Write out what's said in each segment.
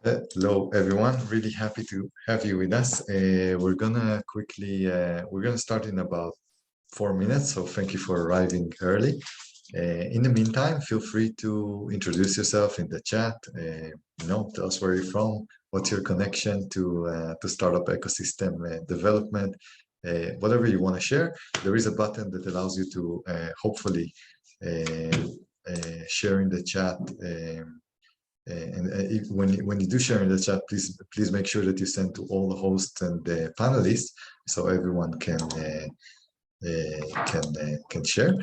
Hello, everyone. Really happy to have you with us. We're gonna start in about 4 minutes. So thank you for arriving early. In the meantime, feel free to introduce yourself in the chat. Tell us where you're from, what's your connection to startup ecosystem development, whatever you want to share. There is a button that allows you to hopefully uh, share in the chat. When you do share in the chat, please make sure that you send to all the hosts and the panelists so everyone can share.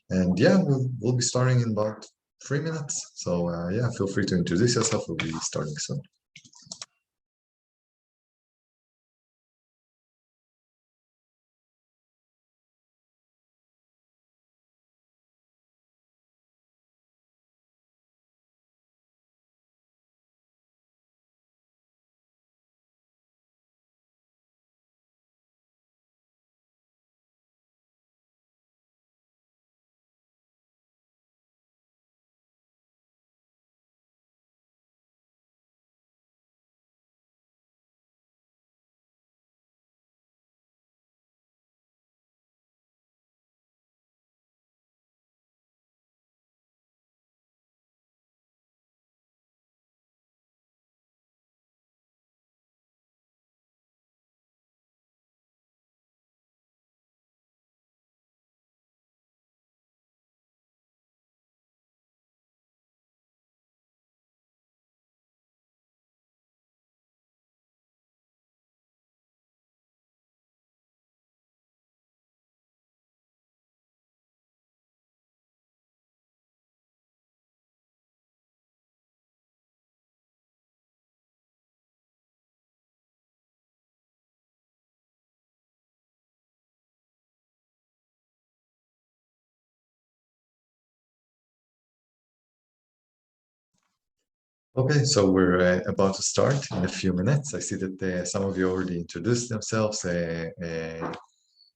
And yeah, we'll be starting in about 3 minutes. So yeah, feel free to introduce yourself. We'll be starting soon. Okay, so we're about to start in a few minutes. I see that some of you already introduced themselves. And yeah,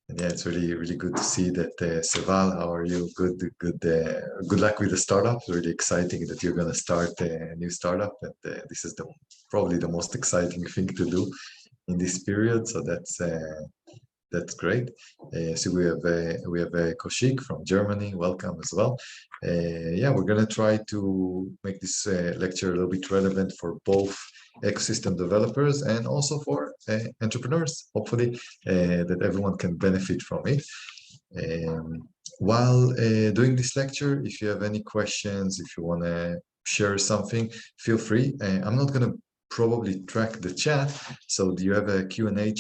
it's really good to see that. Seval, how are you? Good luck with the startup. Really exciting that you're going to start a new startup, and this is probably the most exciting thing to do in this period. So that's great. So we have Koshik from Germany. Welcome as well. Yeah, we're gonna try to make this lecture a little bit relevant for both ecosystem developers and also for entrepreneurs. Hopefully, that everyone can benefit from it. While doing this lecture, if you have any questions, if you want to share something, feel free. I'm not gonna probably track the chat. So do you have a Q&A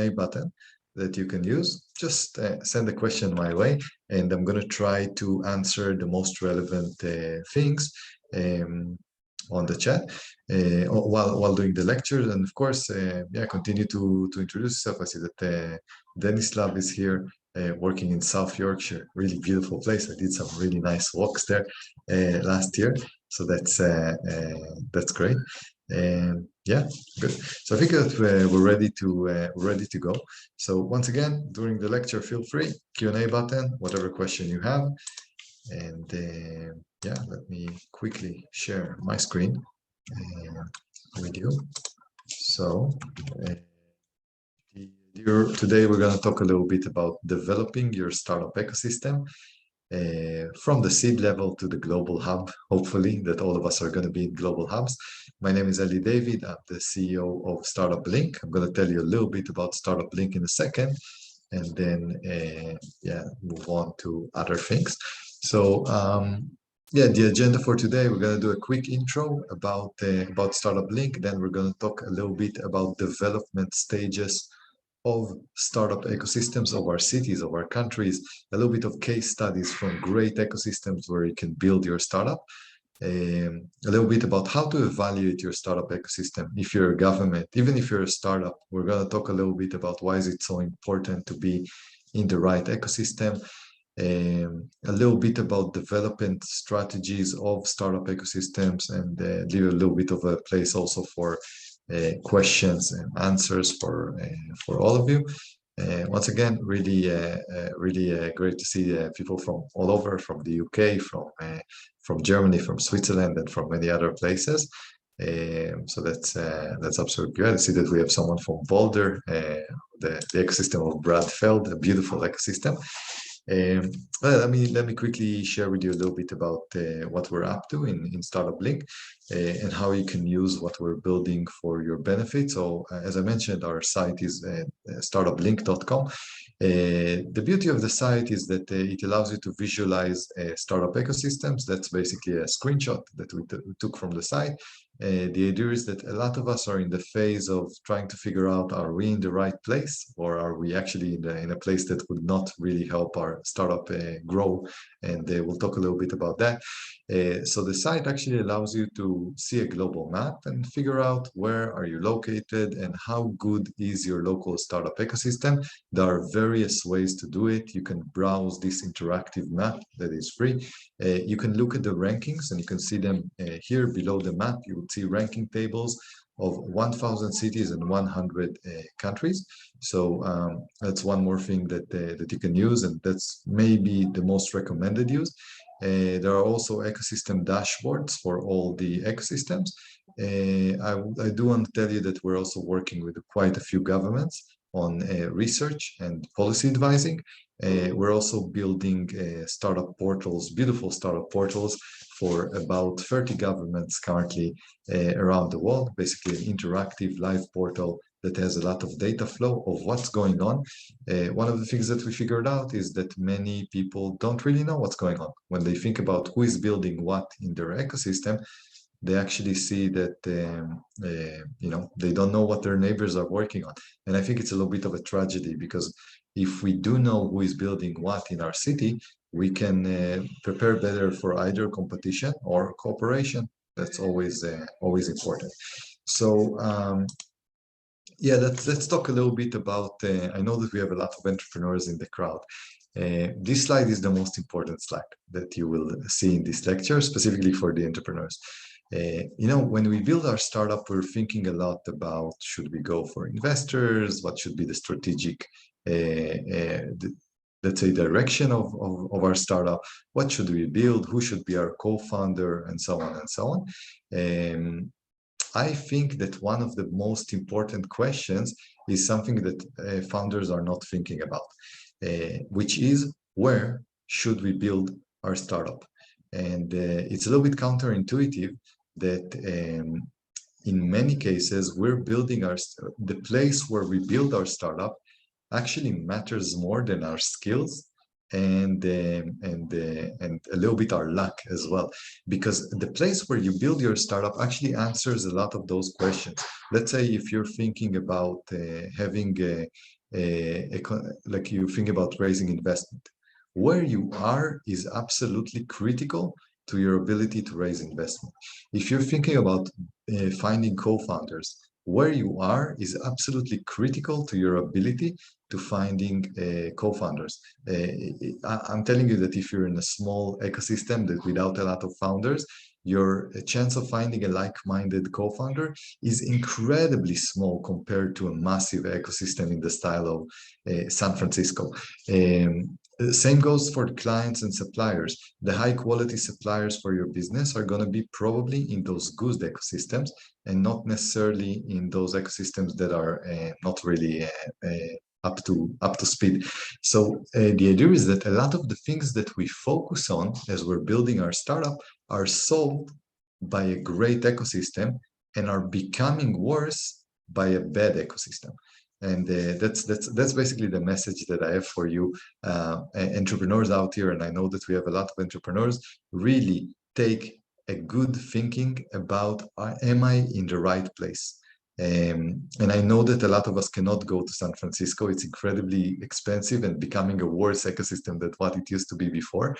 button that you can use? Just send a question my way, and I'm going to try to answer the most relevant things on the chat while doing the lecture. And of course, yeah, continue to introduce yourself. I see that Dennis Lab is here. Working in South Yorkshire, really beautiful place. I did some really nice walks there last year. So that's great. And yeah, good. So I think that we're ready to go. So once again, during the lecture, feel free Q&A button, whatever question you have. And yeah, let me quickly share my screen with you. So today we're going to talk a little bit about developing your startup ecosystem. From the seed level to the global hub, hopefully that all of us are going to be in global hubs. My name is Eli David. I'm the CEO of StartupBlink. I'm going to tell you a little bit about StartupBlink in a second, and then yeah, move on to other things. So yeah, the agenda for today, we're going to do a quick intro about StartupBlink. Then we're going to talk a little bit about development stages of startup ecosystems of our cities, of our countries, a little bit of case studies from great ecosystems where you can build your startup, a little bit about how to evaluate your startup ecosystem. If you're a government, even if you're a startup, we're going to talk a little bit about why is it so important to be in the right ecosystem. A little bit about development strategies of startup ecosystems, and leave a little bit of a place also for questions and answers for all of you. Once again, really great to see people from all over, from the UK, from Germany, from Switzerland, and from many other places. So that's absolutely good. I see that we have someone from Boulder, the ecosystem of Bradfeld, a beautiful ecosystem. Um, well, let me quickly share with you a little bit about what we're up to in StartupBlink and how you can use what we're building for your benefit. So, as I mentioned, our site is startupblink.com. The beauty of the site is that it allows you to visualize startup ecosystems. That's basically a screenshot that we took from the site. The idea is that a lot of us are in the phase of trying to figure out, are we in the right place, or are we actually in a place that would not really help our startup grow? And we'll talk a little bit about that. So the site actually allows you to see a global map and figure out where are you located and how good is your local startup ecosystem. There are various ways to do it. You can browse this interactive map that is free. You can look at the rankings and you can see them here below the map. You will see ranking tables of 1,000 cities and 100 countries. So that's one more thing that you can use, and that's maybe the most recommended use. There are also ecosystem dashboards for all the ecosystems. I do want to tell you that we're also working with quite a few governments on research and policy advising. We're also building startup portals, beautiful startup portals for about 30 governments currently around the world, basically an interactive live portal that has a lot of data flow of what's going on. One of the things that we figured out is that many people don't really know what's going on. When they think about who is building what in their ecosystem, they actually see that they don't know what their neighbors are working on. And I think it's a little bit of a tragedy, because if we do know who is building what in our city, we can prepare better for either competition or cooperation. That's always important. So yeah, let's talk a little bit about, I know that we have a lot of entrepreneurs in the crowd. This slide is the most important slide that you will see in this lecture, specifically for the entrepreneurs. When we build our startup, we're thinking a lot about, should we go for investors? What should be the strategic, let's say, direction of our startup? What should we build? Who should be our co-founder? And so on and so on. I think that one of the most important questions is something that founders are not thinking about, which is, where should we build our startup? And it's a little bit counterintuitive that in many cases, we're building the place where we build our startup actually matters more than our skills and a little bit our luck as well, because the place where you build your startup actually answers a lot of those questions. Let's say if you're thinking about having like you think about raising investment, where you are is absolutely critical to your ability to raise investment. If you're thinking about finding co-founders, where you are is absolutely critical to your ability to finding co-founders. I'm telling you that if you're in a small ecosystem that without a lot of founders, your chance of finding a like-minded co-founder is incredibly small compared to a massive ecosystem in the style of San Francisco. Same goes for clients and suppliers. The high quality suppliers for your business are going to be probably in those good ecosystems and not necessarily in those ecosystems that are not really up to speed. So the idea is that a lot of the things that we focus on as we're building our startup are solved by a great ecosystem and are becoming worse by a bad ecosystem. And that's basically the message that I have for you, entrepreneurs out here. And I know that we have a lot of entrepreneurs. Really take a good thinking about, am I in the right place? And I know that a lot of us cannot go to San Francisco. It's incredibly expensive and becoming a worse ecosystem than what it used to be before,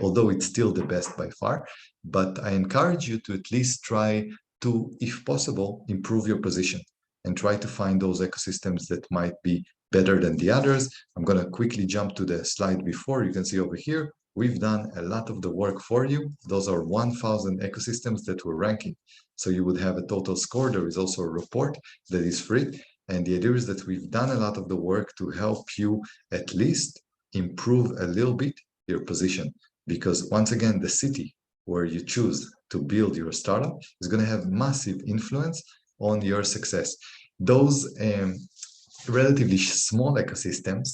although it's still the best by far. But I encourage you to at least try to, if possible, improve your position and try to find those ecosystems that might be better than the others. I'm going to quickly jump to the slide before. You can see over here, we've done a lot of the work for you. Those are 1,000 ecosystems that we're ranking. So you would have a total score. There is also a report that is free. And the idea is that we've done a lot of the work to help you at least improve a little bit your position. Because once again, the city where you choose to build your startup is going to have massive influence on your success. Those relatively small ecosystems,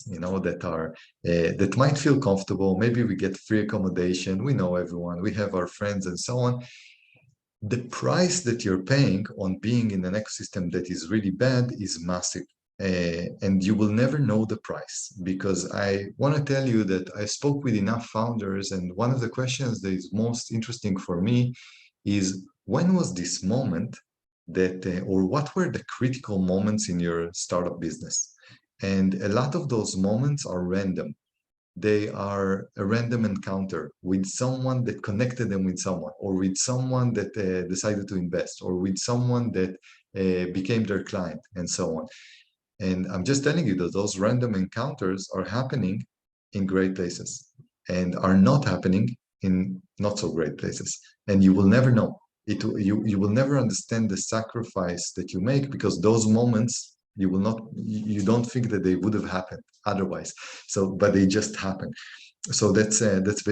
that might feel comfortable. Maybe we get free accommodation, we know everyone, we have our friends and so on. The price that you're paying on being in an ecosystem that is really bad is massive. And you will never know the price, because I want to tell you that I spoke with enough founders, and one of the questions that is most interesting for me is, when was this moment that, or what were the critical moments in your startup business? And a lot of those moments are random. They are a random encounter with someone that connected them with someone, or with someone that decided to invest, or with someone that became their client, and so on. And I'm just telling you that those random encounters are happening in great places and are not happening in not so great places. And you will never know. You will never understand the sacrifice that you make, because those moments you don't think that they would have happened otherwise. So, but they just happen. So that's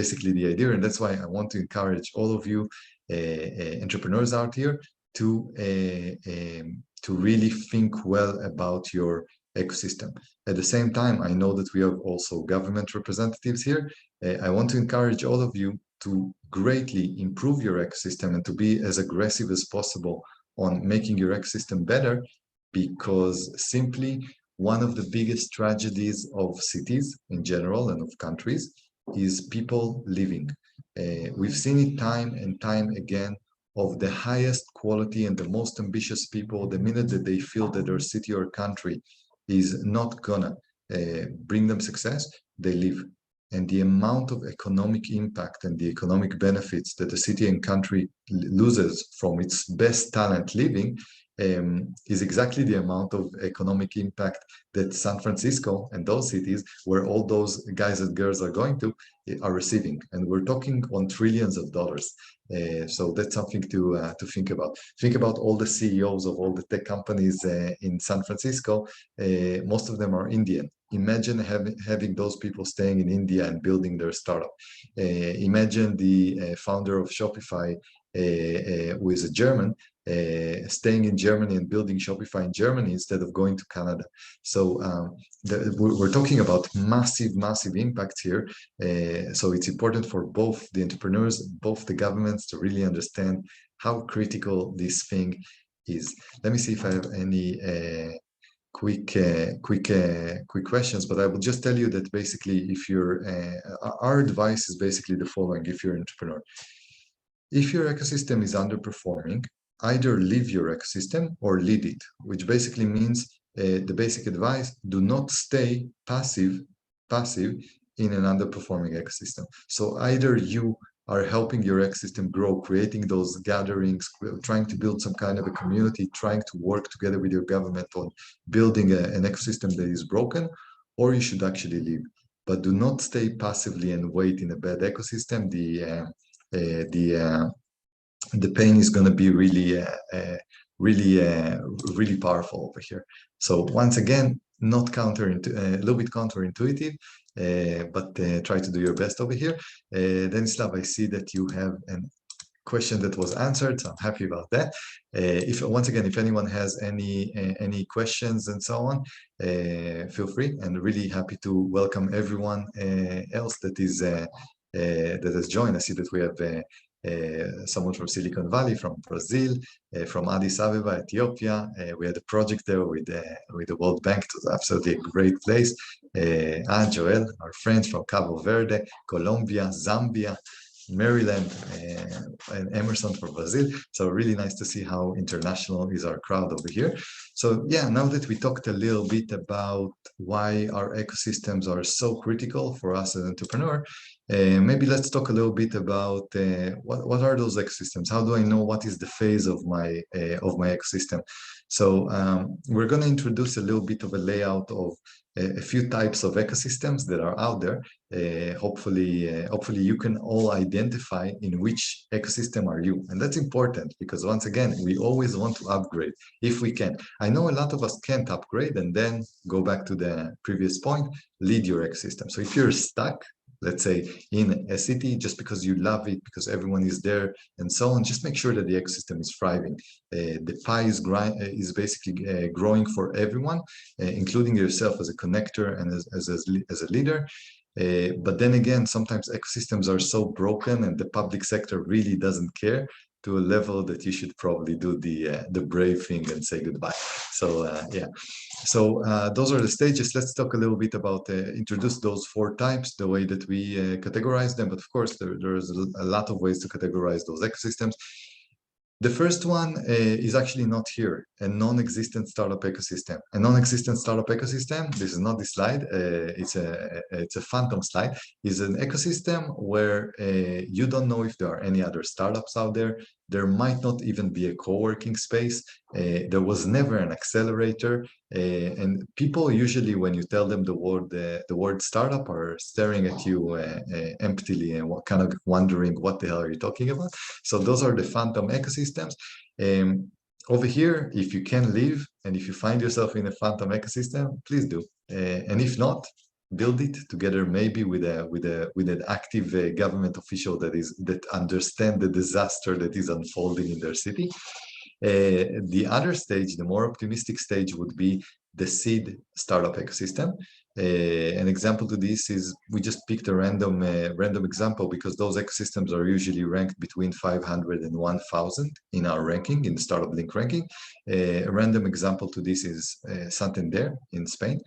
basically the idea, and that's why I want to encourage all of you entrepreneurs out here to really think well about your ecosystem. At the same time, I know that we have also government representatives here. I want to encourage all of you to greatly improve your ecosystem and to be as aggressive as possible on making your ecosystem better, because simply one of the biggest tragedies of cities in general and of countries is people leaving. We've seen it time and time again, of the highest quality and the most ambitious people, the minute that they feel that their city or country is not gonna bring them success, they leave. And the amount of economic impact and the economic benefits that a city and country loses from its best talent leaving is exactly the amount of economic impact that San Francisco and those cities, where all those guys and girls are going to, are receiving. And we're talking on trillions of dollars. So that's something to think about. Think about all the CEOs of all the tech companies in San Francisco. Most of them are Indian. Imagine having those people staying in India and building their startup. Imagine the founder of Shopify, who is a German, staying in Germany and building Shopify in Germany instead of going to Canada. So we're talking about massive, massive impacts here. So it's important for both the entrepreneurs, both the governments, to really understand how critical this thing is. Let me see if I have any quick questions, but I will just tell you that basically, if you're our advice is basically the following: if you're an entrepreneur, if your ecosystem is underperforming, either leave your ecosystem or lead it, which basically means the basic advice: do not stay passive in an underperforming ecosystem. So either you are helping your ecosystem grow, creating those gatherings, trying to build some kind of a community, trying to work together with your government on building an ecosystem that is broken, or you should actually leave. But do not stay passively and wait in a bad ecosystem. The pain is going to be really powerful over here. So once again, not a little bit counterintuitive, but try to do your best over here. Denislav, I see that you have a question that was answered, so I'm happy about that. Once again, if anyone has any questions and so on, feel free, and really happy to welcome everyone else that has joined. I see that we have someone from Silicon Valley, from Brazil, from Addis Ababa, Ethiopia. We had a project there with the World Bank. It was absolutely a great place. Joel, our friends from Cabo Verde, Colombia, Zambia, Maryland, and Emerson from Brazil. So really nice to see how international is our crowd over here. So yeah, now that we talked a little bit about why our ecosystems are so critical for us as entrepreneurs, maybe let's talk a little bit about what are those ecosystems? How do I know what is the phase of my ecosystem? So we're going to introduce a little bit of a layout of a few types of ecosystems that are out there. Hopefully you can all identify in which ecosystem are you. And that's important, because once again, we always want to upgrade if we can. I know a lot of us can't upgrade, and then go back to the previous point, lead your ecosystem. So if you're stuck, let's say, in a city, just because you love it, because everyone is there, and so on. Just make sure that the ecosystem is thriving. The pie is basically growing for everyone, including yourself as a connector and as a leader. But then again, sometimes ecosystems are so broken and the public sector really doesn't care to a level that you should probably do the brave thing and say goodbye. So yeah, so those are the stages. Let's talk a little bit about introduce those 4 types, the way that we categorize them. But of course, there's a lot of ways to categorize those ecosystems. The first one is actually not here, a non-existent startup ecosystem. A non-existent startup ecosystem, this is not the slide, it's a phantom slide, is an ecosystem where you don't know if there are any other startups out there. There might not even be a co-working space. There was never an accelerator. And people usually, when you tell them the word startup, are staring at you emptily and kind of wondering what the hell are you talking about. So those are the phantom ecosystems. Over here, if you can live and if you find yourself in a phantom ecosystem, please do. And if not, build it together, maybe with an active government official that understand the disaster that is unfolding in their city. The other stage, the more optimistic stage, would be the seed startup ecosystem. An example to this is, we just picked a random example because those ecosystems are usually ranked between 500 and 1,000 in our ranking, in the StartupBlink ranking. A random example to this is Santander in Spain.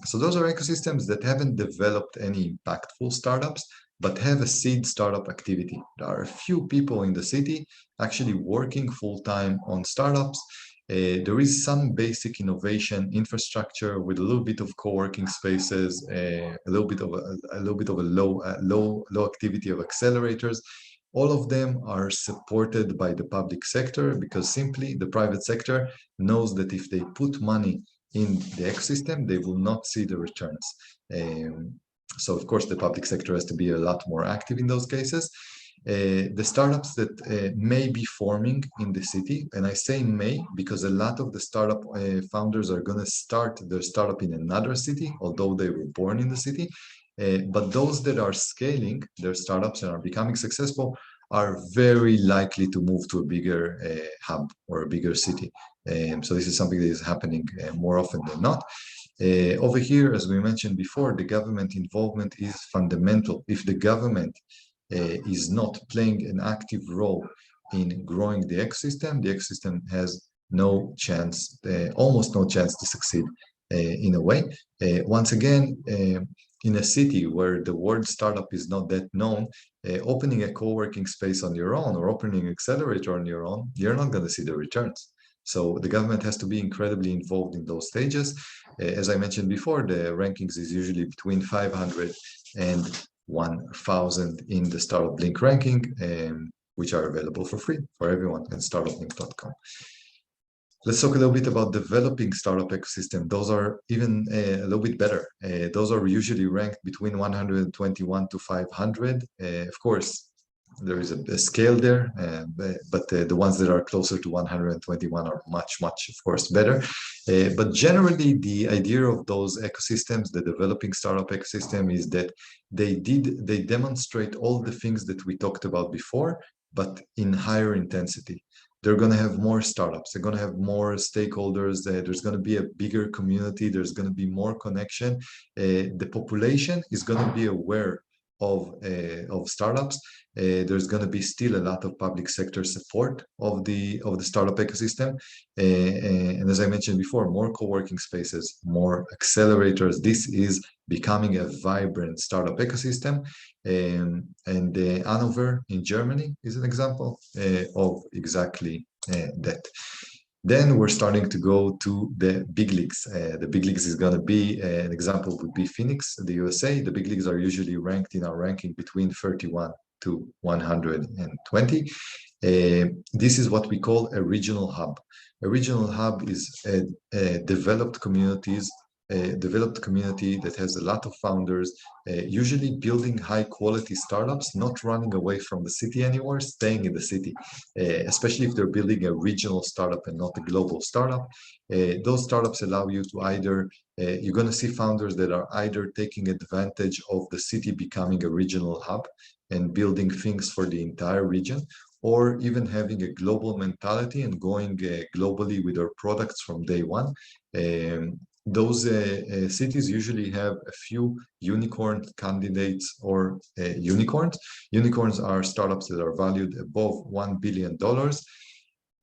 So those are ecosystems that haven't developed any impactful startups, but have a seed startup activity. There are a few people in the city actually working full-time on startups. There is some basic innovation infrastructure with a little bit of co-working spaces, a little bit of a low activity of accelerators. All of them are supported by the public sector because simply the private sector knows that if they put money in the ecosystem, they will not see the returns. So of course, the public sector has to be a lot more active in those cases. The startups that may be forming in the city, and I say may because a lot of the startup founders are going to start their startup in another city, although they were born in the city. But those that are scaling their startups and are becoming successful are very likely to move to a bigger hub or a bigger city. So this is something that is happening more often than not. Over here, as we mentioned before, the government involvement is fundamental. If the government is not playing an active role in growing the ecosystem has no chance, almost no chance to succeed in a way. Once again, in a city where the word startup is not that known, opening a co-working space on your own or opening an accelerator on your own, you're not going to see the returns. So the government has to be incredibly involved in those stages. As I mentioned before, the rankings is usually between 500 and 1,000 in the StartupBlink ranking, which are available for free for everyone at startupblink.com. Let's talk a little bit about developing startup ecosystem. Those are even a little bit better. Those are usually ranked between 121 to 500. Of course, there is a scale there, but the ones that are closer to 121 are much, of course, better. But generally, the idea of those ecosystems, the developing startup ecosystem, is that they demonstrate all the things that we talked about before, but in higher intensity. They're going to have more startups. They're going to have more stakeholders. There's going to be a bigger community. There's going to be more connection. The population is going to be aware of startups. There's going to be still a lot of public sector support of the startup ecosystem, and as I mentioned before, more co-working spaces, more accelerators. This is becoming a vibrant startup ecosystem, and Hanover in Germany is an example of exactly that. Then we're starting to go to the big leagues. The big leagues is going to be, an example would be Phoenix, the USA. The big leagues are usually ranked in our ranking between 31 to 120. This is what we call a regional hub. A regional hub is developed communities developed community that has a lot of founders, usually building high quality startups, not running away from the city anymore, staying in the city, especially if they're building a regional startup and not a global startup. Those startups allow you to either, you're going to see founders that are either taking advantage of the city becoming a regional hub and building things for the entire region, or even having a global mentality and going globally with our products from day one. Those cities usually have a few unicorn candidates or unicorns. Unicorns are startups that are valued above $1 billion.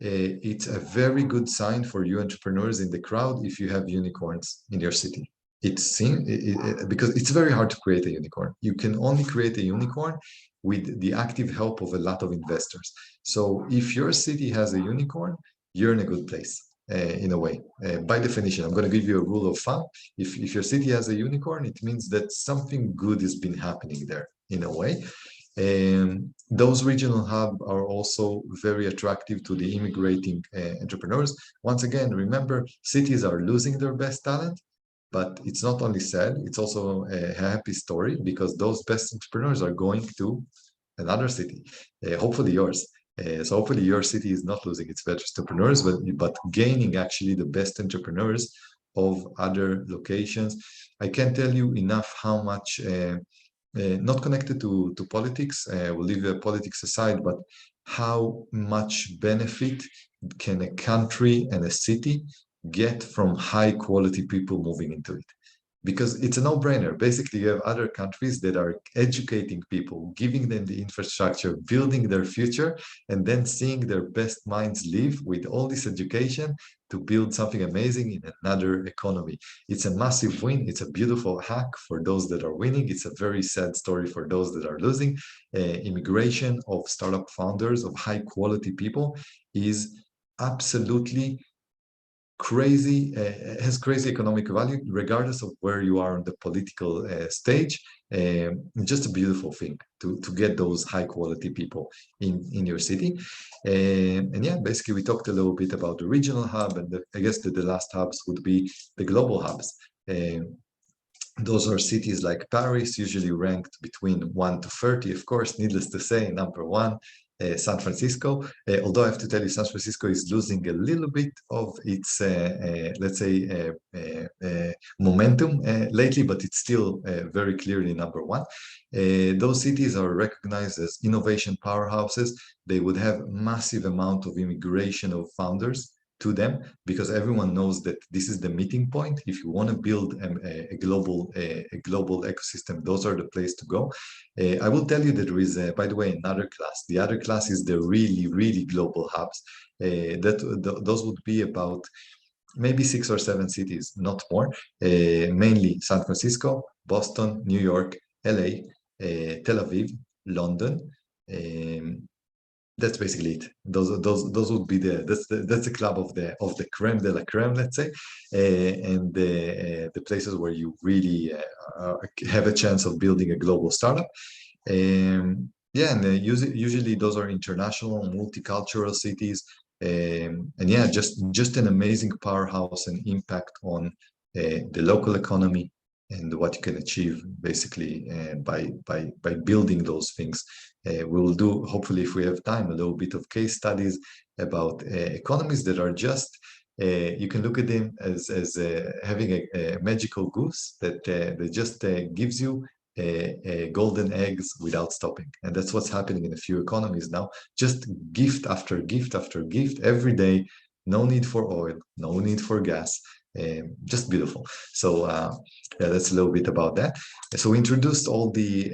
It's a very good sign for you entrepreneurs in the crowd if you have unicorns in your city. Because it's very hard to create a unicorn. You can only create a unicorn with the active help of a lot of investors. So if your city has a unicorn, you're in a good place. In a way, by definition, I'm going to give you a rule of thumb. If your city has a unicorn, it means that something good has been happening there in a way. And those regional hubs are also very attractive to the immigrating entrepreneurs. Once again, remember, cities are losing their best talent, but it's not only sad, it's also a happy story because those best entrepreneurs are going to another city, hopefully yours. So hopefully your city is not losing its best entrepreneurs, but gaining actually the best entrepreneurs of other locations. I can't tell you enough how much, not connected to politics, we'll leave politics aside, but how much benefit can a country and a city get from high quality people moving into it. Because it's a no-brainer. Basically, you have other countries that are educating people, giving them the infrastructure, building their future, and then seeing their best minds leave with all this education to build something amazing in another economy. It's a massive win. It's a beautiful hack for those that are winning. It's a very sad story for those that are losing. Immigration of startup founders, of high-quality people, is absolutely crazy, has crazy economic value regardless of where you are on the political stage. Just a beautiful thing to get those high quality people in your city. And yeah, basically we talked a little bit about the regional hub, and I guess the last hubs would be the global hubs. Those are cities like Paris, usually ranked between 1 to 30. Of course, needless to say, number one, San Francisco. Although I have to tell you, San Francisco is losing a little bit of its, let's say, momentum lately, but it's still very clearly number one. Those cities are recognized as innovation powerhouses. They would have massive amount of immigration of founders to them, because everyone knows that this is the meeting point. If you want to build a global ecosystem, those are the place to go. I will tell you that there is, by the way, another class. The other class is the really global hubs. Those would be about maybe 6 or 7 cities, not more. Mainly San Francisco, Boston, New York, LA, Tel Aviv, London. That's basically it. Those would be that's the club of the creme de la creme, let's say, and the places where you really have a chance of building a global startup. Yeah, and usually those are international, multicultural cities, and yeah, just an amazing powerhouse and impact on the local economy and what you can achieve basically by building those things. We will do, hopefully, if we have time, a little bit of case studies about economies that are just, you can look at them as having a magical goose that just gives you golden eggs without stopping. And that's what's happening in a few economies now. Just gift after gift after gift every day. No need for oil, no need for gas. Just beautiful. So yeah, that's a little bit about that. So we introduced all the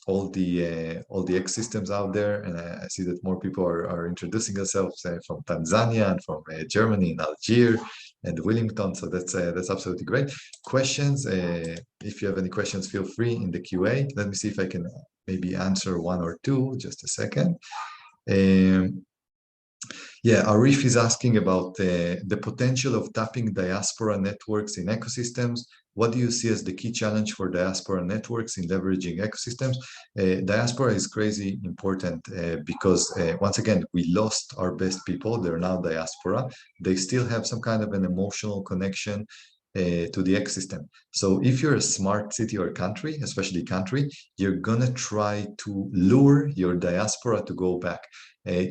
ecosystems out there, and I see that more people are introducing themselves from Tanzania and from Germany and Algiers and Wellington. So that's absolutely great. Questions? If you have any questions, feel free in the QA. Let me see if I can maybe answer one or two. Just a second. Yeah, Arif is asking about the potential of tapping diaspora networks in ecosystems. What do you see as the key challenge for diaspora networks in leveraging ecosystems? Diaspora is crazy important because once again, we lost our best people. They're now diaspora. They still have some kind of an emotional connection to the ecosystem. So if you're a smart city or country, especially country, you're gonna try to lure your diaspora to go back.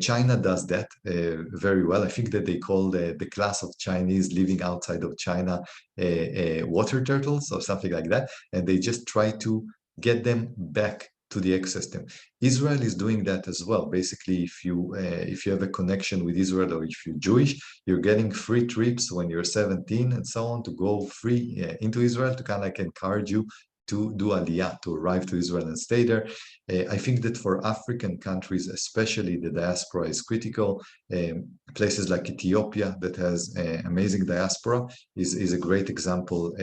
China does that very well. I think that they call the class of Chinese living outside of China water turtles or something like that, and they just try to get them back to the ecosystem. Israel is doing that as well. Basically, if you have a connection with Israel, or if you're Jewish, you're getting free trips when you're 17 and so on to go free into Israel, to kind of like encourage you to do aliyah, to arrive to Israel and stay there. I think that for African countries, especially, the diaspora is critical. Places like Ethiopia, that has amazing diaspora, is a great example. Of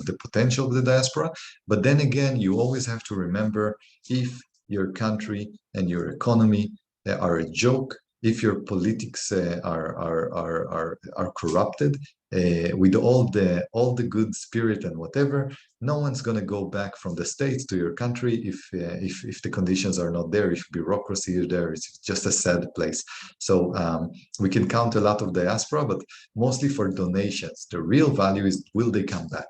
the potential of the diaspora. But then again, you always have to remember, if your country and your economy are a joke, if your politics are corrupted, with all the good spirit and whatever, no one's going to go back from the States to your country if the conditions are not there, if bureaucracy is there. It's just a sad place. So we can count a lot of diaspora, but mostly for donations. The real value is, will they come back?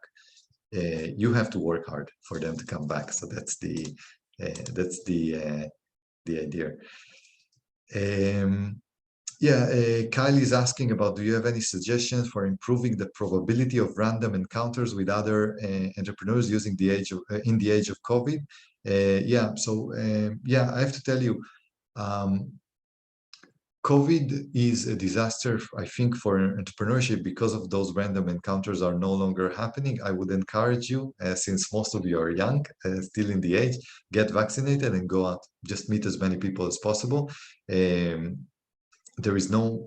You have to work hard for them to come back. So that's the idea. Kyle is asking about, do you have any suggestions for improving the probability of random encounters with other entrepreneurs using in the age of COVID? I have to tell you, COVID is a disaster, I think, for entrepreneurship, because of those random encounters are no longer happening. I would encourage you, since most of you are young, still in the age, get vaccinated and go out. Just meet as many people as possible. There is no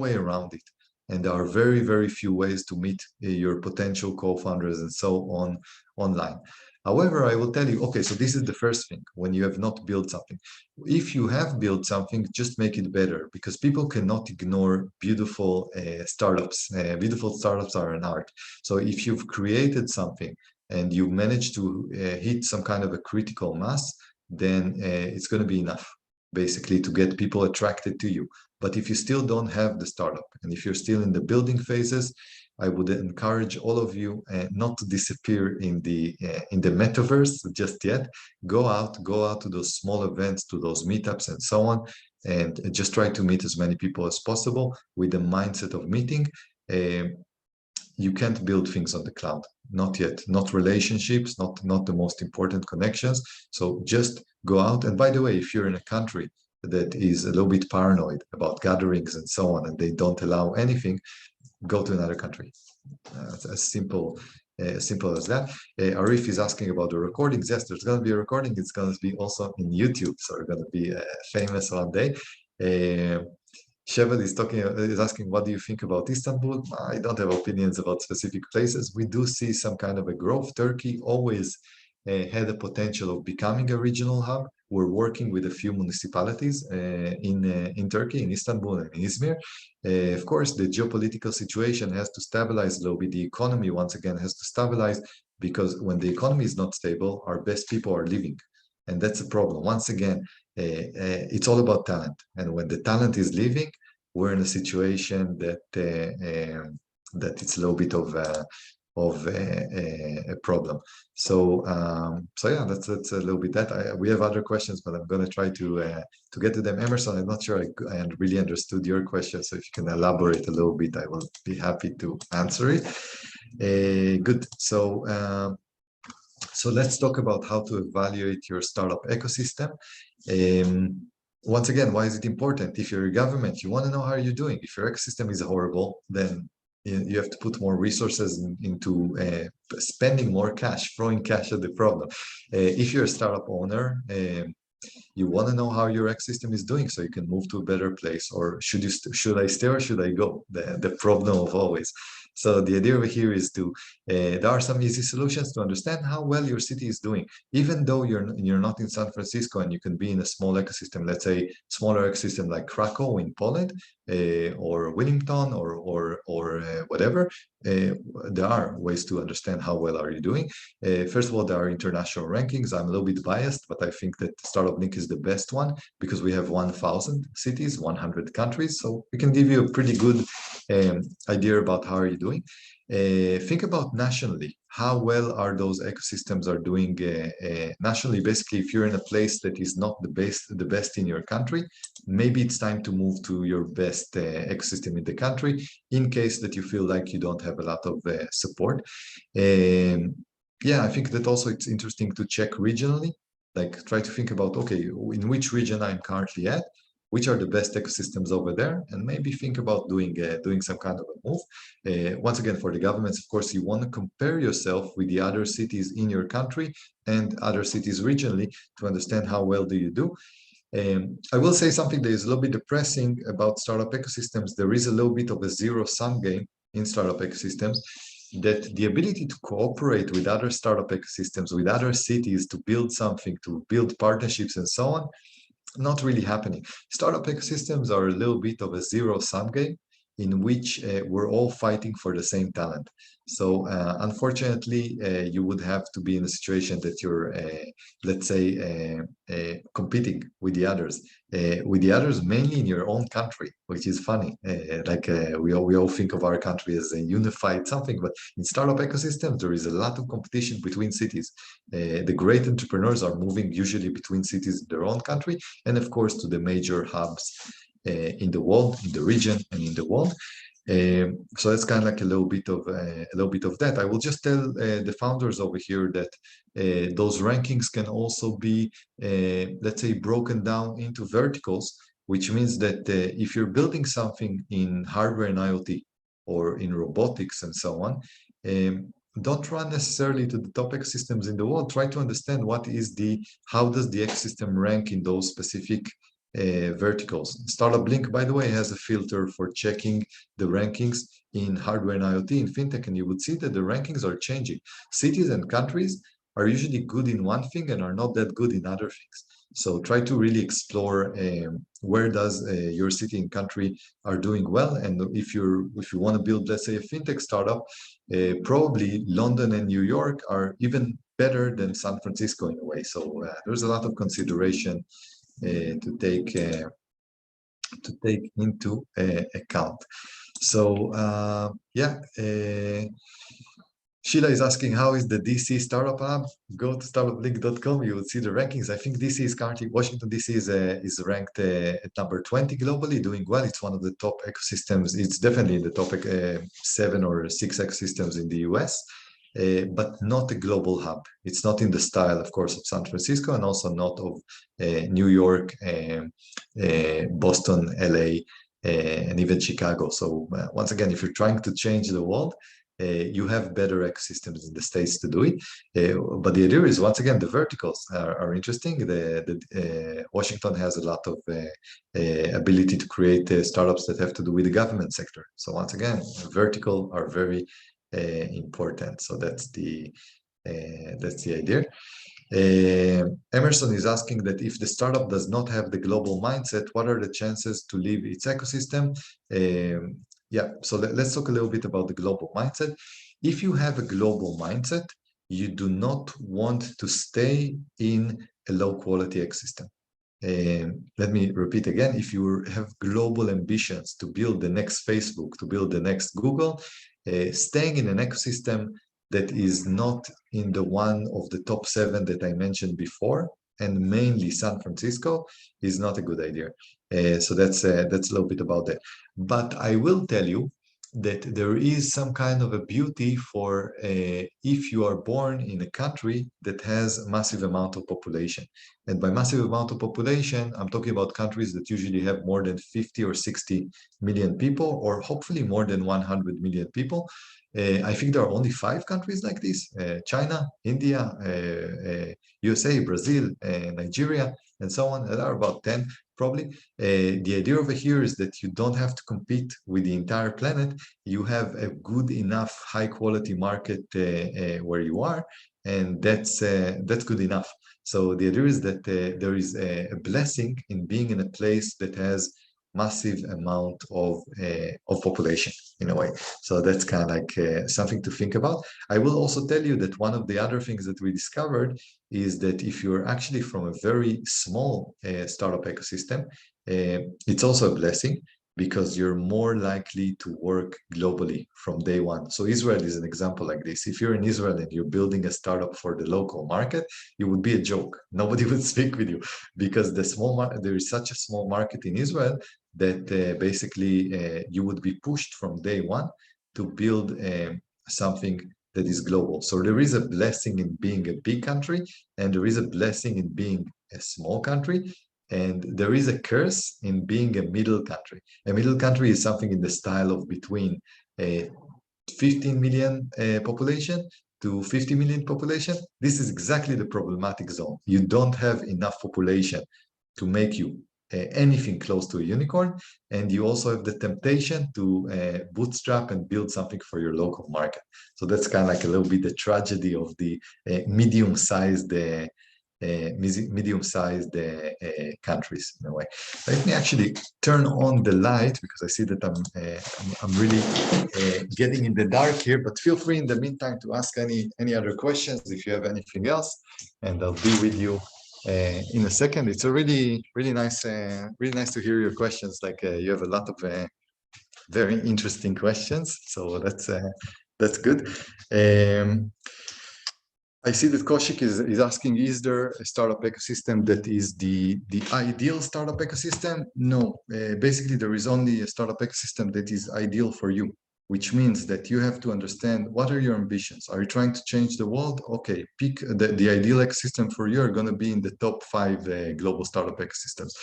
way around it. And there are very, very few ways to meet your potential co-founders and so on online. However, I will tell you, okay, so this is the first thing, when you have not built something. If you have built something, just make it better, because people cannot ignore beautiful startups. Beautiful startups are an art. So if you've created something and you manage to hit some kind of a critical mass, then it's going to be enough, basically, to get people attracted to you. But if you still don't have the startup, and if you're still in the building phases, I would encourage all of you not to disappear in the metaverse just yet. Go out to those small events, to those meetups and so on, and just try to meet as many people as possible with the mindset of meeting. You can't build things on the cloud, not yet, not relationships, not the most important connections. So just go out. And by the way, if you're in a country that is a little bit paranoid about gatherings and so on, and they don't allow anything, go to another country. It's as simple as that. Arif is asking about the recordings. Yes, there's going to be a recording. It's going to be also in YouTube, so we're going to be famous one day. Shevad is asking, what do you think about Istanbul? I don't have opinions about specific places. We do see some kind of a growth. Turkey always had the potential of becoming a regional hub. We're working with a few municipalities in Turkey, in Istanbul and in Izmir. Of course, the geopolitical situation has to stabilize a little bit. The economy, once again, has to stabilize, because when the economy is not stable, our best people are leaving. And that's a problem. Once again, it's all about talent. And when the talent is leaving, we're in a situation that it's a little bit of a problem. So yeah, that's a little bit that. We have other questions, but I'm going to try to get to them. Emerson, I'm not sure I really understood your question, so if you can elaborate a little bit, I will be happy to answer it. Good. So let's talk about how to evaluate your startup ecosystem. Once again, why is it important? If you're a government, you want to know how you're doing. If your ecosystem is horrible, then you have to put more resources into spending more cash, throwing cash at the problem. If you're a startup owner, you want to know how your ecosystem is doing, so you can move to a better place. Or should I stay or should I go? The problem of always. So the idea over here is to, there are some easy solutions to understand how well your city is doing. Even though you're not in San Francisco and you can be in a small ecosystem, let's say smaller ecosystem like Krakow in Poland, or Wellington, or whatever, there are ways to understand how well are you doing. First of all, there are international rankings. I'm a little bit biased, but I think that StartupBlink is the best one because we have 1,000 cities, 100 countries, so we can give you a pretty good idea about how are you doing. Think about nationally, how well are those ecosystems are doing nationally. Basically, if you're in a place that is not the best in your country, maybe it's time to move to your best ecosystem in the country, in case that you feel like you don't have a lot of support. Yeah, I think that also it's interesting to check regionally, like try to think about, okay, in which region I'm currently at, which are the best ecosystems over there, and maybe think about doing some kind of a move. Once again, for the governments, of course, you want to compare yourself with the other cities in your country and other cities regionally to understand how well do you do. I will say something that is a little bit depressing about startup ecosystems. There is a little bit of a zero-sum game in startup ecosystems, that the ability to cooperate with other startup ecosystems, with other cities to build something, to build partnerships and so on, not really happening. Startup ecosystems are a little bit of a zero-sum game in which we're all fighting for the same talent. So unfortunately, you would have to be in a situation that you're, let's say, competing with the others mainly in your own country, which is funny. We all think of our country as a unified something, but in startup ecosystems, there is a lot of competition between cities. The great entrepreneurs are moving usually between cities in their own country, and of course to the major hubs in the world, in the region, and in the world. So that's kind of like a little bit of that. I will just tell the founders over here that those rankings can also be, let's say, broken down into verticals, which means that if you're building something in hardware and IoT or in robotics and so on, don't run necessarily to the top ecosystems in the world. Try to understand how does the ecosystem rank in those specific verticals. StartupBlink, by the way, has a filter for checking the rankings in hardware and IoT, in fintech, and you would see that the rankings are changing. Cities and countries are usually good in one thing and are not that good in other things. So try to really explore where does your city and country are doing well, and if you want to build, let's say, a fintech startup, probably London and New York are even better than San Francisco in a way. So there's a lot of consideration to take into account. So yeah, Sheila is asking, how is the DC startup app? Go to startupblink.com, you will see the rankings. I think DC is currently, Washington DC is ranked at number 20 globally, doing well. It's one of the top ecosystems. It's definitely in the top 7 or 6 ecosystems in the US. But not a global hub. It's not in the style, of course, of San Francisco, and also not of New York, Boston, LA, and even Chicago. So once again, if you're trying to change the world, you have better ecosystems in the States to do it. But the idea is, once again, the verticals are interesting. Washington has a lot of ability to create startups that have to do with the government sector. So once again, vertical are very important. So that's the idea. Emerson is asking that if the startup does not have the global mindset, what are the chances to leave its ecosystem? Yeah, so let's talk a little bit about the global mindset. If you have a global mindset, you do not want to stay in a low quality ecosystem. Let me repeat again, if you have global ambitions to build the next Facebook, to build the next Google, staying in an ecosystem that is not in the one of the top 7 that I mentioned before, and mainly San Francisco, is not a good idea. So that's a little bit about that. But I will tell you that there is some kind of a beauty for if you are born in a country that has a massive amount of population. And by massive amount of population, I'm talking about countries that usually have more than 50 or 60 million people, or hopefully more than 100 million people. I think there are only 5 countries like this: China, India, USA, Brazil, Nigeria, and so on. There are about 10 probably. The idea over here is that you don't have to compete with the entire planet. You have a good enough high quality market where you are, and that's good enough. So the idea is that there is a blessing in being in a place that has massive amount of population in a way. So that's kind of like something to think about. I will also tell you that one of the other things that we discovered is that if you're actually from a very small startup ecosystem, it's also a blessing because you're more likely to work globally from day one. So Israel is an example like this. If you're in Israel and you're building a startup for the local market, you would be a joke. Nobody would speak with you because there is such a small market in Israel that basically you would be pushed from day one to build something that is global. So there is a blessing in being a big country, and there is a blessing in being a small country, and there is a curse in being a middle country. A middle country is something in the style of between 15 million population to 50 million population. This is exactly the problematic zone. You don't have enough population to make you anything close to a unicorn, and you also have the temptation to bootstrap and build something for your local market. So that's kind of like a little bit the tragedy of the medium-sized countries in a way. Let me actually turn on the light because I see that I'm really getting in the dark here. But feel free in the meantime to ask any other questions if you have anything else, and I'll be with you in a second. It's a really nice to hear your questions. Like you have a lot of very interesting questions, so that's good. I see that Koshik is asking, is there a startup ecosystem that is the ideal startup ecosystem? No, basically there is only a startup ecosystem that is ideal for you, which means that you have to understand what are your ambitions. Are you trying to change the world? Okay, pick the ideal ecosystem for you are going to be in the top 5 global startup ecosystems.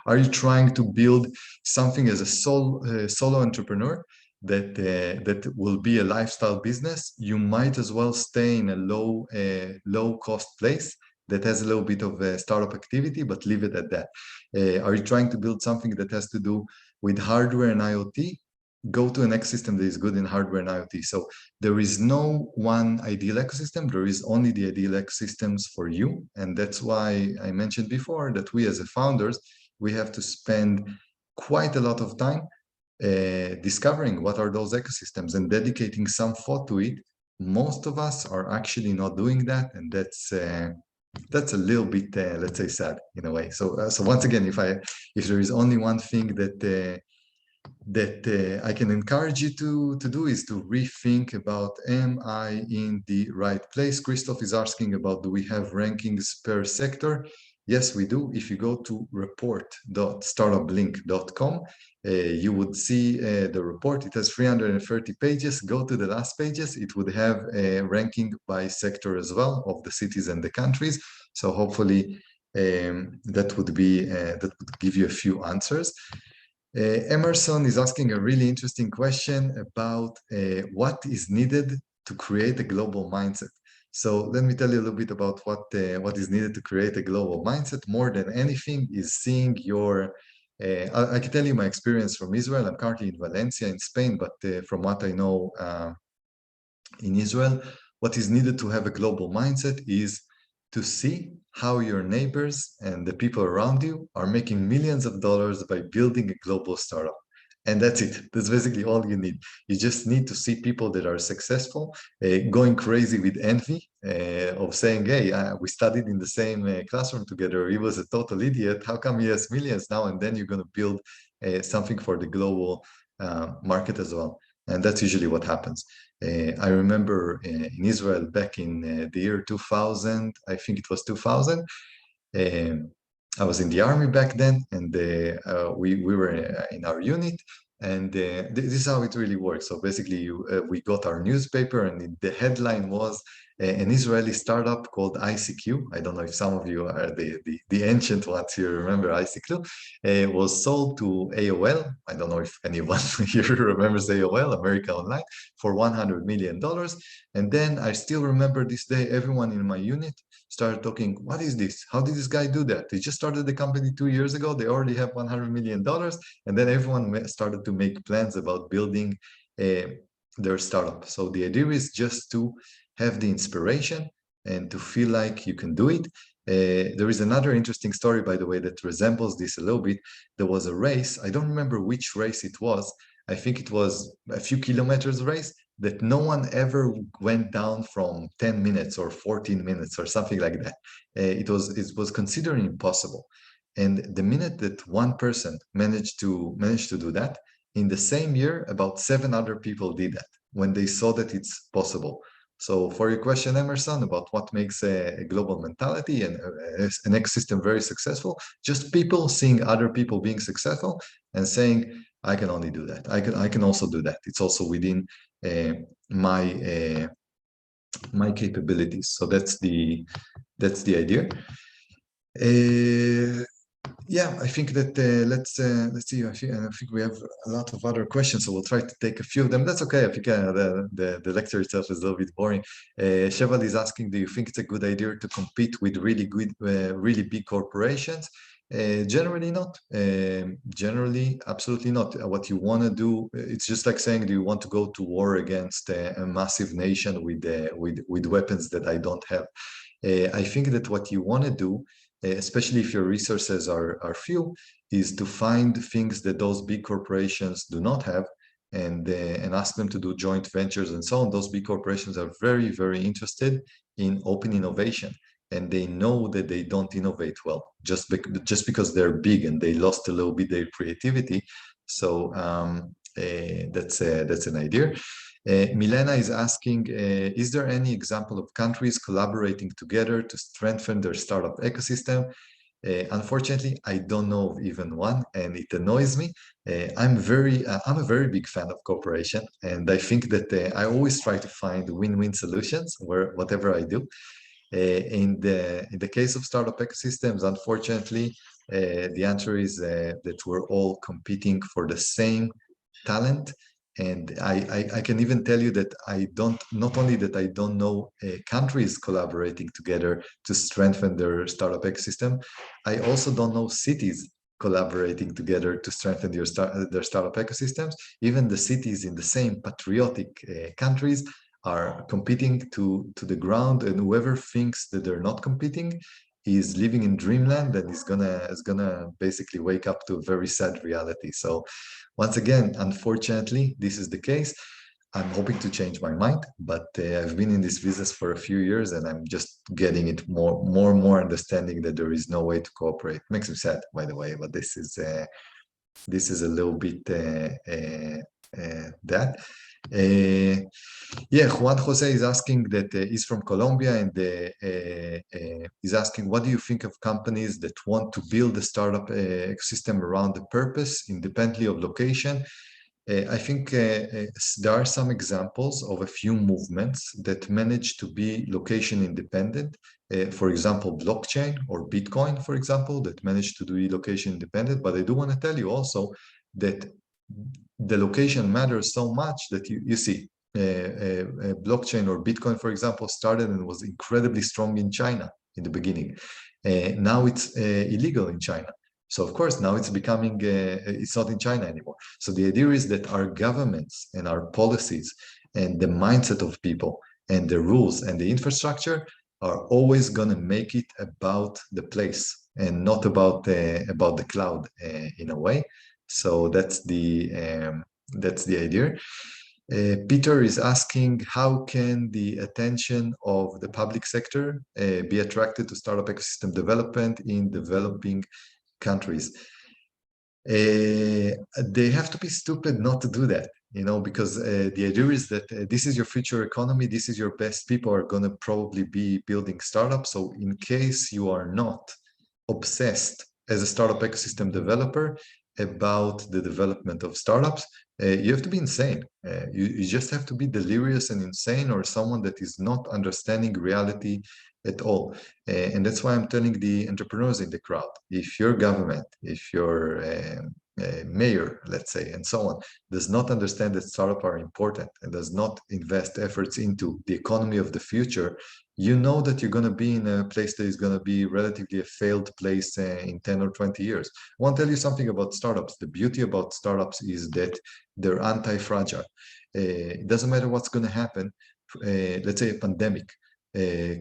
Are you trying to build something as a solo entrepreneur that will be a lifestyle business? You might as well stay in a low cost place that has a little bit of startup activity, but leave it at that. Are you trying to build something that has to do with hardware and IoT? Go to an ecosystem that is good in hardware and IoT. So there is no one ideal ecosystem. There is only the ideal ecosystems for you. And that's why I mentioned before that we as founders, we have to spend quite a lot of time discovering what are those ecosystems and dedicating some thought to it. Most of us are actually not doing that, and that's a little bit, let's say, sad in a way. So once again, if there is only one thing that I can encourage you to do is to rethink about, am I in the right place? Christoph is asking about, do we have rankings per sector? Yes, we do. If you go to report.startupblink.com, you would see the report. It has 330 pages. Go to the last pages. It would have a ranking by sector as well of the cities and the countries. So hopefully that would give you a few answers. Emerson is asking a really interesting question about what is needed to create a global mindset. So let me tell you a little bit about what is needed to create a global mindset. More than anything is seeing your, I can tell you my experience from Israel. I'm currently in Valencia in Spain, but from what I know in Israel, what is needed to have a global mindset is to see how your neighbors and the people around you are making millions of dollars by building a global startup. And that's it. That's basically all you need. You just need to see people that are successful, going crazy with envy of saying, hey, we studied in the same classroom together. He was a total idiot. How come he has millions now? And then you're going to build something for the global market as well. And that's usually what happens. I remember in Israel back in the year 2000, I think it was 2000, I was in the army back then, and we were in our unit, and this is how it really works. So basically, we got our newspaper, and the headline was an Israeli startup called ICQ. I don't know if some of you are the ancient ones here remember ICQ. Was sold to AOL. I don't know if anyone here remembers AOL, America Online, for $100 million. And then I still remember this day, everyone in my unit started talking, what is this? How did this guy do that? They just started the company 2 years ago. They already have $100 million. And then everyone started to make plans about building their startup. So the idea is just to have the inspiration and to feel like you can do it. There is another interesting story, by the way, that resembles this a little bit. There was a race. I don't remember which race it was. I think it was a few kilometers race that no one ever went down from 10 minutes or 14 minutes or something like that. It was considered impossible. And the minute that one person managed to do that, in the same year, about 7 other people did that when they saw that it's possible. So for your question, Emerson, about what makes a global mentality and an ecosystem very successful, just people seeing other people being successful and saying, I can only do that. I can also do that. It's also within my my capabilities. So that's the idea. Yeah, I think that let's see. I think we have a lot of other questions, so we'll try to take a few of them. That's okay. I think the lecture itself is a little bit boring. Cheval is asking, do you think it's a good idea to compete with really big corporations? Generally not. Generally, absolutely not. What you want to do, it's just like saying, do you want to go to war against a massive nation with weapons that I don't have? I think that what you want to do, especially if your resources are few, is to find things that those big corporations do not have and ask them to do joint ventures and so on. Those big corporations are very, very interested in open innovation. And they know that they don't innovate well just because they're big and they lost a little bit their creativity. So that's an idea. Milena is asking, is there any example of countries collaborating together to strengthen their startup ecosystem? Unfortunately, I don't know of even one, and it annoys me. I'm a very big fan of cooperation, and I think that I always try to find win-win solutions whatever I do. In the case of startup ecosystems, unfortunately, the answer is that we're all competing for the same talent. And I can even tell you that not only that I don't know countries collaborating together to strengthen their startup ecosystem, I also don't know cities collaborating together to strengthen their startup ecosystems. Even the cities in the same patriotic countries are competing to the ground, and whoever thinks that they're not competing is living in dreamland and is gonna basically wake up to a very sad reality. So once again, unfortunately, this is the case. I'm hoping to change my mind, but I've been in this business for a few years and I'm just getting it more and more understanding that there is no way to cooperate. Makes me sad, by the way, but this is a little bit that. Yeah, Juan Jose is asking that he's from Colombia and he's asking, what do you think of companies that want to build a startup ecosystem around the purpose, independently of location? I think there are some examples of a few movements that manage to be location independent. For example, blockchain or Bitcoin, for example, that managed to be location independent. But I do want to tell you also that the location matters so much that you see blockchain or Bitcoin, for example, started and was incredibly strong in China in the beginning. Now it's illegal in China. So of course, now it's becoming, it's not in China anymore. So the idea is that our governments and our policies and the mindset of people and the rules and the infrastructure are always going to make it about the place and not about the cloud in a way. So that's the idea. Peter is asking, how can the attention of the public sector be attracted to startup ecosystem development in developing countries? They have to be stupid not to do that, because the idea is that this is your future economy, this is your best people are going to probably be building startups. So in case you are not obsessed as a startup ecosystem developer about the development of startups, you have to be insane. You just have to be delirious and insane, or someone that is not understanding reality at all. And that's why I'm telling the entrepreneurs in the crowd, if your government, if your mayor, let's say, and so on, does not understand that startups are important and does not invest efforts into the economy of the future, you know that you're going to be in a place that is going to be relatively a failed place in 10 or 20 years. I want to tell you something about startups. The beauty about startups is that they're anti-fragile. It doesn't matter what's going to happen. Let's say a pandemic.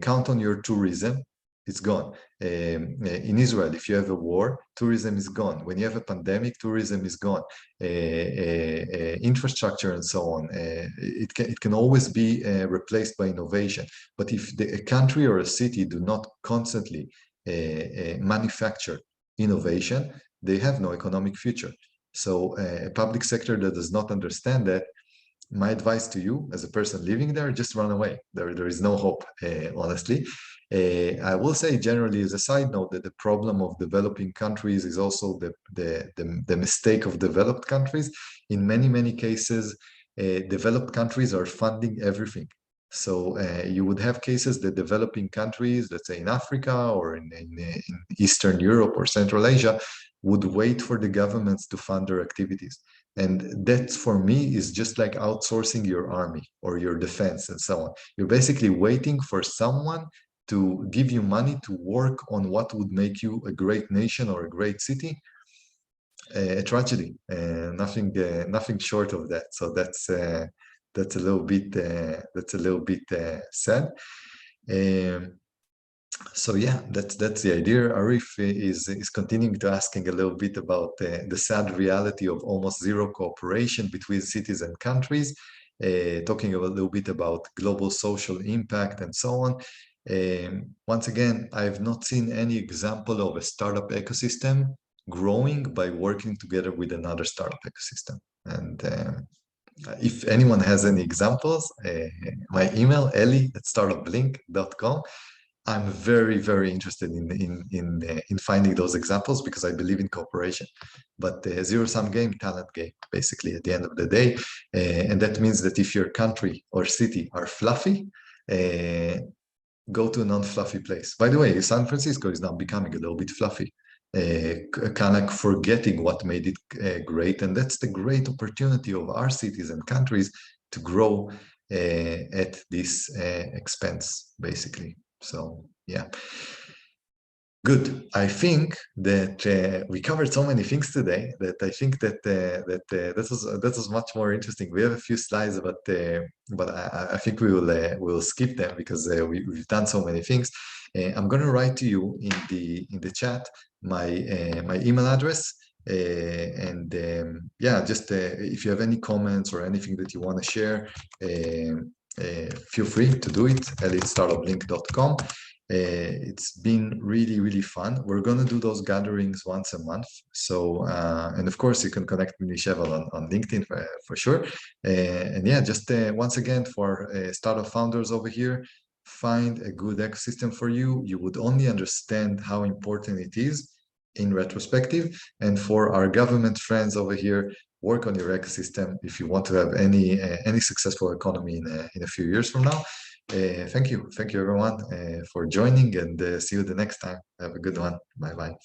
Count on your tourism, it's gone. In Israel, if you have a war, tourism is gone. When you have a pandemic, tourism is gone. Infrastructure and so on, it can always be replaced by innovation. But if a country or a city do not constantly manufacture innovation, they have no economic future. So a public sector that does not understand that, my advice to you as a person living there, just run away. There is no hope, honestly. I will say generally as a side note that the problem of developing countries is also the mistake of developed countries. In many cases, developed countries are funding everything. So you would have cases that developing countries, let's say in Africa or in Eastern Europe or Central Asia, would wait for the governments to fund their activities. And that, for me, is just like outsourcing your army or your defense and so on. You're basically waiting for someone to give you money to work on what would make you a great nation or a great city. A tragedy, nothing short of that. So that's a little bit sad. So yeah, that's the idea. Arif is continuing to asking a little bit about the sad reality of almost zero cooperation between cities and countries, talking a little bit about global social impact and so on. Once again, I've not seen any example of a startup ecosystem growing by working together with another startup ecosystem. And if anyone has any examples, my email, eli@startupblink.com. I'm very interested in finding those examples because I believe in cooperation. But zero-sum game, talent game, basically at the end of the day, and that means that if your country or city are fluffy, go to a non-fluffy place. By the way, San Francisco is now becoming a little bit fluffy, kind of forgetting what made it great, and that's the great opportunity of our cities and countries to grow at this expense, basically. So yeah, good. I think that we covered so many things today that I think that this was much more interesting. We have a few slides, but I think we will skip them because we've done so many things. I'm going to write to you in the chat my email address. And yeah, just if you have any comments or anything that you want to share, feel free to do it. eli@startupblink.com. It's been really fun. We're going to do those gatherings once a month. So, and of course, you can connect with Shevel on LinkedIn for sure. And yeah, just once again, for startup founders over here, find a good ecosystem for you. You would only understand how important it is in retrospective. And for our government friends over here, work on your ecosystem if you want to have any successful economy in a few years from now. Thank you everyone for joining, and see you the next time. Have a good one. Bye.